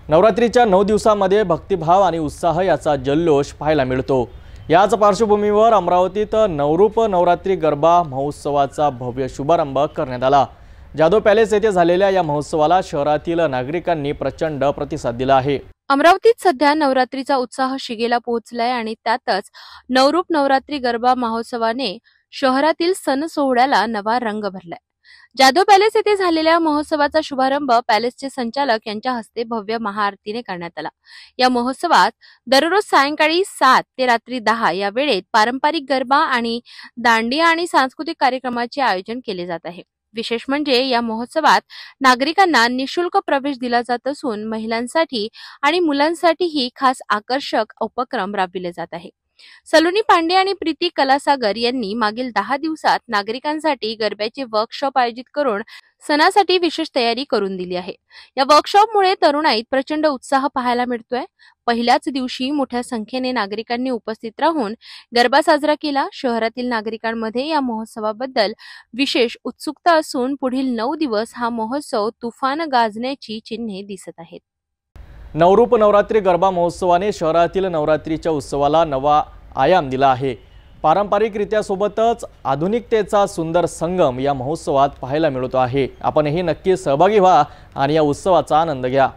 नवरात्रीच्या 9 दिवसांमध्ये भक्तिभाव आणि उत्साह याचा जल्लोष पाहायला मिळतो। याच पार्श्वभूमीवर अमरावतीत नवरूप नवरात्री गरबा महोत्सवाचा भव्य शुभारंभ करण्यात आला। जाधव पॅलेस येथे झालेल्या या महोत्सवाला शहरातील नागरिकांनी प्रचंड प्रतिसाद दिला आहे। अमरावतीत सध्या नवरात्रीचा उत्साह शिगेला पोहोचलाय आणि त्यातच नवरूप नवरात्री गरबा महोत्सवाने शहरातील सण सोहळ्याला नवा रंग भरलाय। जाधव पॅलेस येथे झालेल्या महोत्सवाचा शुभारंभ पॅलेसचे संचालक यांच्या हस्ते भव्य महाआरतीने करण्यात आला। या महोत्सवात दररोज सायंकाळी 7 ते रात्री 10 या वेळेत पारंपरिक गरबा आणि दांडिया आणि सांस्कृतिक कार्यक्रमाचे आयोजन केले जात आहे। विशेष म्हणजे या महोत्सवात नागरिकांना निशुल्क प्रवेश दिला जात असून महिलांसाठी आणि मुलांसाठीही खास आकर्षक उपक्रम राबविले जात आहे। सलोनी पांडे आणि प्रीती कलासागर यांनी मागील 10 दिवसात नागरिकांसाठी गरब्याचे वर्कशॉप आयोजित करून सणासाठी विशेष तयारी करून दिली आहे। या वर्कशॉपमुळे तरुणाईत प्रचंड उत्साह पाहायला मिळतोय। पहिल्याच दिवशी मोठ्या संख्येने नागरिकांनी उपस्थित राहून गरबा साजरा केला। शहरातील नागरिकांमध्ये या महोत्सवाबद्दल विशेष उत्सुकता असून पुढील 9 दिवस हा महोत्सव तुफान गाजण्याची चिन्हे दिसत आहेत। नवरूप नवरात्री गरबा महोत्सवाने शहरातील नवरात्रीच्या उत्सवाला नवा आयाम दिला आहे। पारंपरिकरित्या सोबतच आधुनिकतेचा सुंदर संगम या महोत्सवात पाहायला मिळतो आहे। आपणही नक्की सहभागी व्हा आणि या उत्सवाचा आनंद घ्या।